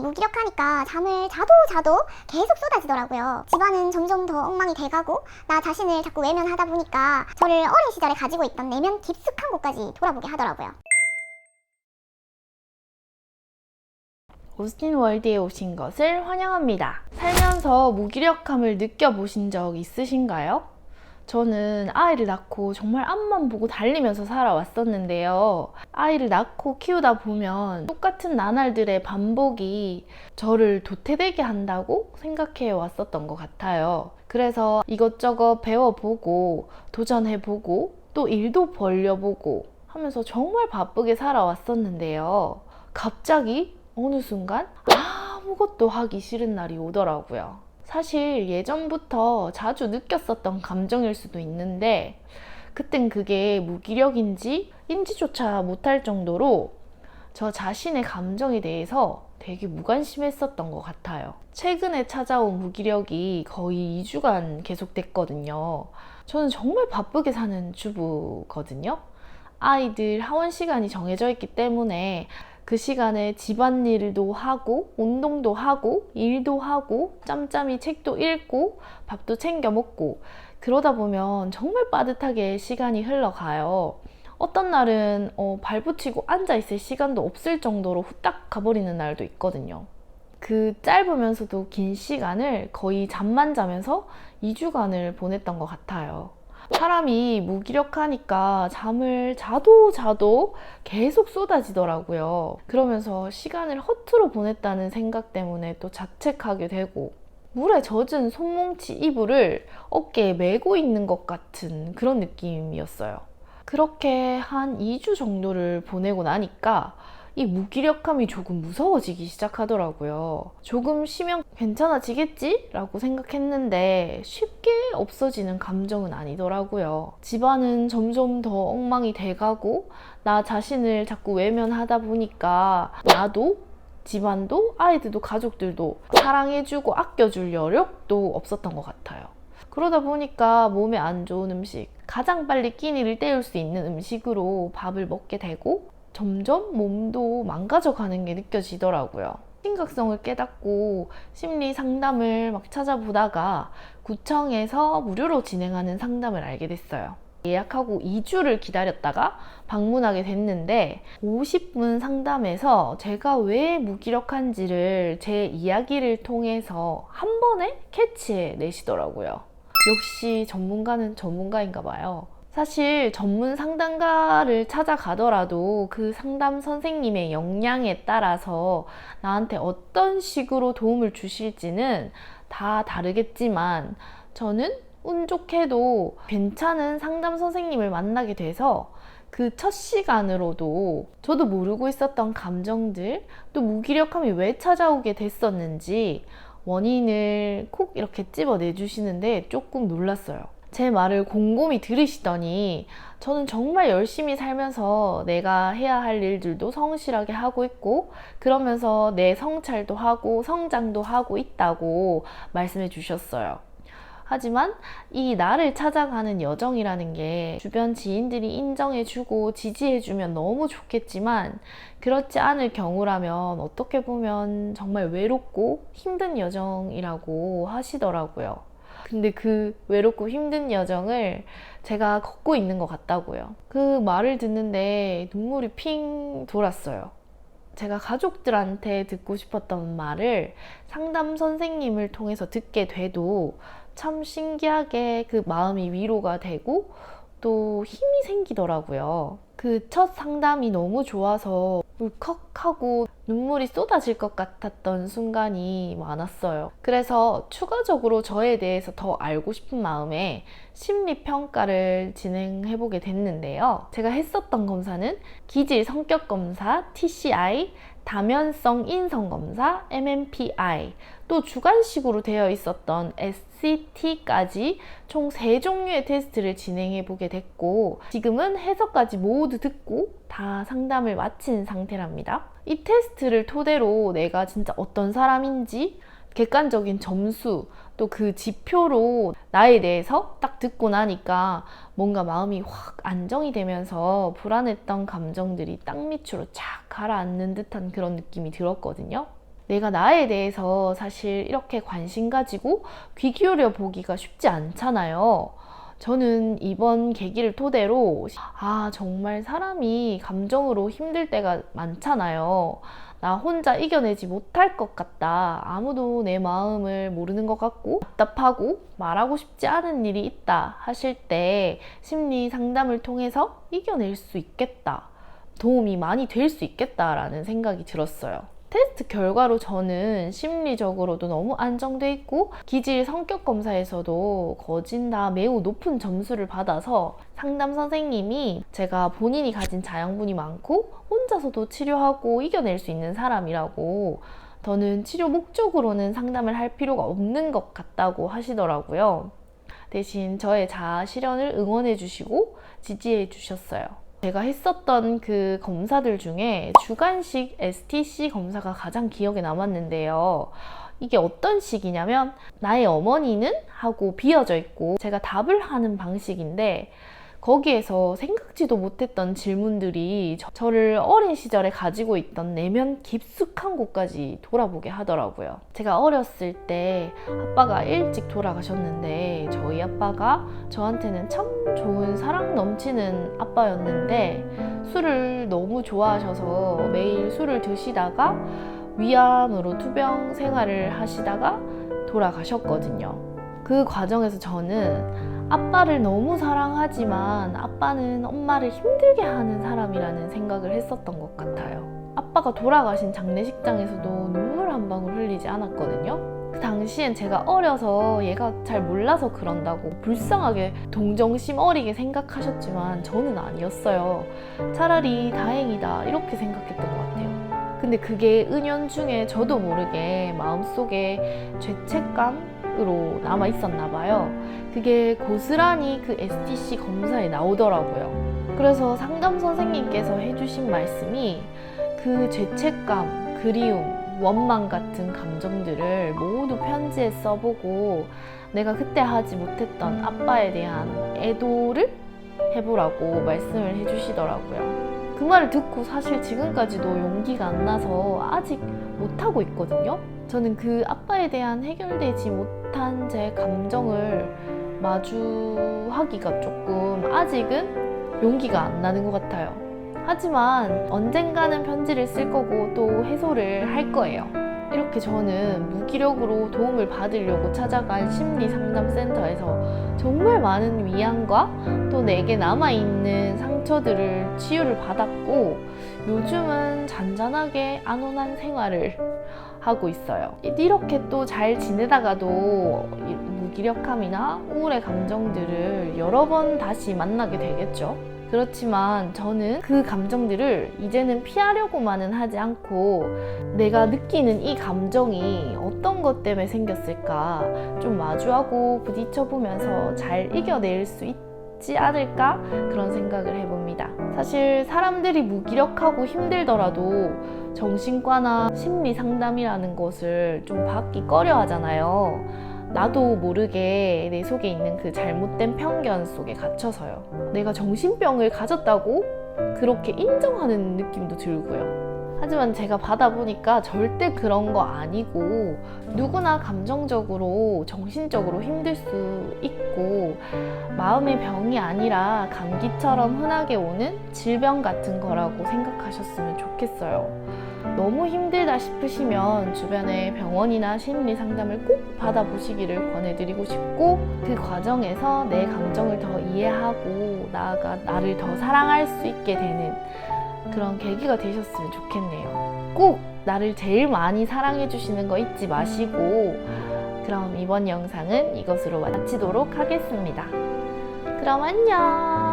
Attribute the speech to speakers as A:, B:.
A: 무기력하니까 잠을 자도 계속 쏟아지더라고요. 집안은 점점 더 엉망이 돼가고 나 자신을 자꾸 외면하다 보니까 저를 어린 시절에 가지고 있던 내면 깊숙한 곳까지 돌아보게 하더라고요.
B: 오스틴 월드에 오신 것을 환영합니다. 살면서 무기력함을 느껴보신 적 있으신가요? 저는 아이를 낳고 정말 앞만 보고 달리면서 살아왔었는데요. 아이를 낳고 키우다 보면 똑같은 나날들의 반복이 저를 도태되게 한다고 생각해 왔었던 것 같아요. 그래서 이것저것 배워보고 도전해보고 또 일도 벌려보고 하면서 정말 바쁘게 살아왔었는데요. 갑자기 어느 순간 아무것도 하기 싫은 날이 오더라고요. 사실 예전부터 자주 느꼈었던 감정일 수도 있는데 그땐 그게 무기력인지 인지조차 못할 정도로 저 자신의 감정에 대해서 되게 무관심했었던 것 같아요. 최근에 찾아온 무기력이 거의 2주간 계속됐거든요. 저는 정말 바쁘게 사는 주부거든요. 아이들 하원 시간이 정해져 있기 때문에 그 시간에 집안일도 하고 운동도 하고 일도 하고 짬짬이 책도 읽고 밥도 챙겨 먹고 그러다 보면 정말 빠듯하게 시간이 흘러가요. 어떤 날은 발붙이고 앉아있을 시간도 없을 정도로 후딱 가버리는 날도 있거든요. 그 짧으면서도 긴 시간을 거의 잠만 자면서 2주간을 보냈던 것 같아요. 사람이 무기력하니까 잠을 자도 계속 쏟아지더라고요. 그러면서 시간을 허투루 보냈다는 생각 때문에 또 자책하게 되고 물에 젖은 손뭉치 이불을 어깨에 메고 있는 것 같은 그런 느낌이었어요. 그렇게 한 2주 정도를 보내고 나니까 이 무기력함이 조금 무서워지기 시작하더라고요. 조금 쉬면 괜찮아지겠지? 라고 생각했는데 쉽게 없어지는 감정은 아니더라고요. 집안은 점점 더 엉망이 돼가고 나 자신을 자꾸 외면하다 보니까 나도 집안도 아이들도 가족들도 사랑해주고 아껴줄 여력도 없었던 것 같아요. 그러다 보니까 몸에 안 좋은 음식, 가장 빨리 끼니를 때울 수 있는 음식으로 밥을 먹게 되고 점점 몸도 망가져가는 게 느껴지더라고요. 심각성을 깨닫고 심리 상담을 막 찾아보다가 구청에서 무료로 진행하는 상담을 알게 됐어요. 예약하고 2주를 기다렸다가 방문하게 됐는데 50분 상담에서 제가 왜 무기력한지를 제 이야기를 통해서 한 번에 캐치해 내시더라고요. 역시 전문가는 전문가인가 봐요. 사실 전문 상담가를 찾아가더라도 그 상담 선생님의 역량에 따라서 나한테 어떤 식으로 도움을 주실지는 다 다르겠지만 저는 운 좋게도 괜찮은 상담 선생님을 만나게 돼서 그 첫 시간으로도 저도 모르고 있었던 감정들 또 무기력함이 왜 찾아오게 됐었는지 원인을 콕 이렇게 찝어내 주시는데 조금 놀랐어요. 제 말을 곰곰이 들으시더니 저는 정말 열심히 살면서 내가 해야 할 일들도 성실하게 하고 있고 그러면서 내 성찰도 하고 성장도 하고 있다고 말씀해 주셨어요. 하지만 이 나를 찾아가는 여정이라는 게 주변 지인들이 인정해주고 지지해주면 너무 좋겠지만 그렇지 않을 경우라면 어떻게 보면 정말 외롭고 힘든 여정이라고 하시더라고요. 근데 그 외롭고 힘든 여정을 제가 걷고 있는 것 같다고요. 그 말을 듣는데 눈물이 핑 돌았어요. 제가 가족들한테 듣고 싶었던 말을 상담 선생님을 통해서 듣게 돼도 참 신기하게 그 마음이 위로가 되고 또 힘이 생기더라고요. 그 첫 상담이 너무 좋아서 울컥하고 눈물이 쏟아질 것 같았던 순간이 많았어요. 그래서 추가적으로 저에 대해서 더 알고 싶은 마음에 심리평가를 진행해보게 됐는데요. 제가 했었던 검사는 기질 성격 검사, TCI, 다면성 인성 검사, MMPI, 또 주관식으로 되어 있었던 SCT까지 총 3종류의 테스트를 진행해 보게 됐고 지금은 해석까지 모두 듣고 다 상담을 마친 상태랍니다. 이 테스트를 토대로 내가 진짜 어떤 사람인지 객관적인 점수 또 그 지표로 나에 대해서 딱 듣고 나니까 뭔가 마음이 확 안정이 되면서 불안했던 감정들이 땅 밑으로 착 가라앉는 듯한 그런 느낌이 들었거든요. 내가 나에 대해서 사실 이렇게 관심 가지고 귀 기울여 보기가 쉽지 않잖아요. 저는 이번 계기를 토대로 정말 사람이 감정으로 힘들 때가 많잖아요. 나 혼자 이겨내지 못할 것 같다. 아무도 내 마음을 모르는 것 같고 답답하고 말하고 싶지 않은 일이 있다 하실 때 심리 상담을 통해서 이겨낼 수 있겠다. 도움이 많이 될 수 있겠다라는 생각이 들었어요. 테스트 결과로 저는 심리적으로도 너무 안정돼 있고 기질 성격 검사에서도 거진 다 매우 높은 점수를 받아서 상담 선생님이 제가 본인이 가진 자양분이 많고 혼자서도 치료하고 이겨낼 수 있는 사람이라고, 더는 치료 목적으로는 상담을 할 필요가 없는 것 같다고 하시더라고요. 대신 저의 자아 실현을 응원해 주시고 지지해 주셨어요. 제가 했었던 그 검사들 중에 주관식 STC 검사가 가장 기억에 남았는데요. 이게 어떤 식이냐면 나의 어머니는? 하고 비어져 있고 제가 답을 하는 방식인데, 거기에서 생각지도 못했던 질문들이 저를 어린 시절에 가지고 있던 내면 깊숙한 곳까지 돌아보게 하더라고요. 제가 어렸을 때 아빠가 일찍 돌아가셨는데 저희 아빠가 저한테는 참 좋은 사랑 넘치는 아빠였는데 술을 너무 좋아하셔서 매일 술을 드시다가 위암으로 투병 생활을 하시다가 돌아가셨거든요. 그 과정에서 저는 아빠를 너무 사랑하지만 아빠는 엄마를 힘들게 하는 사람이라는 생각을 했었던 것 같아요. 아빠가 돌아가신 장례식장에서도 눈물 한 방울 흘리지 않았거든요. 그 당시엔 제가 어려서 얘가 잘 몰라서 그런다고 불쌍하게 동정심 어리게 생각하셨지만 저는 아니었어요. 차라리 다행이다 이렇게 생각했던 것 같아요. 근데 그게 은연중에 저도 모르게 마음속에 죄책감으로 남아 있었나 봐요. 그게 고스란히 그 STC 검사에 나오더라고요. 그래서 상담 선생님께서 해주신 말씀이 그 죄책감, 그리움, 원망 같은 감정들을 모두 편지에 써보고 내가 그때 하지 못했던 아빠에 대한 애도를 해보라고 말씀을 해주시더라고요. 그 말을 듣고 사실 지금까지도 용기가 안 나서 아직 못하고 있거든요. 저는 그 아빠에 대한 해결되지 못한 제 감정을 마주하기가 조금 아직은 용기가 안 나는 것 같아요. 하지만 언젠가는 편지를 쓸 거고 또 해소를 할 거예요. 이렇게 저는 무기력으로 도움을 받으려고 찾아간 심리상담센터에서 정말 많은 위안과 또 내게 남아있는 상처들을 치유를 받았고 요즘은 잔잔하게 안온한 생활을 하고 있어요. 이렇게 또 잘 지내다가도 무기력함이나 우울의 감정들을 여러 번 다시 만나게 되겠죠. 그렇지만 저는 그 감정들을 이제는 피하려고만은 하지 않고 내가 느끼는 이 감정이 어떤 것 때문에 생겼을까 좀 마주하고 부딪혀보면서 잘 이겨낼 수 있지 않을까 그런 생각을 해봅니다. 사실 사람들이 무기력하고 힘들더라도 정신과나 심리 상담이라는 것을 좀 받기 꺼려 하잖아요. 나도 모르게 내 속에 있는 그 잘못된 편견 속에 갇혀서요. 내가 정신병을 가졌다고 그렇게 인정하는 느낌도 들고요. 하지만 제가 받아보니까 절대 그런 거 아니고 누구나 감정적으로 정신적으로 힘들 수 있고 마음의 병이 아니라 감기처럼 흔하게 오는 질병 같은 거라고 생각하셨으면 좋겠어요. 너무 힘들다 싶으시면 주변에 병원이나 심리 상담을 꼭 받아보시기를 권해드리고 싶고 그 과정에서 내 감정을 더 이해하고 나아가 나를 더 사랑할 수 있게 되는 그런 계기가 되셨으면 좋겠네요. 꼭 나를 제일 많이 사랑해 주시는 거 잊지 마시고 그럼 이번 영상은 이것으로 마치도록 하겠습니다. 그럼 안녕.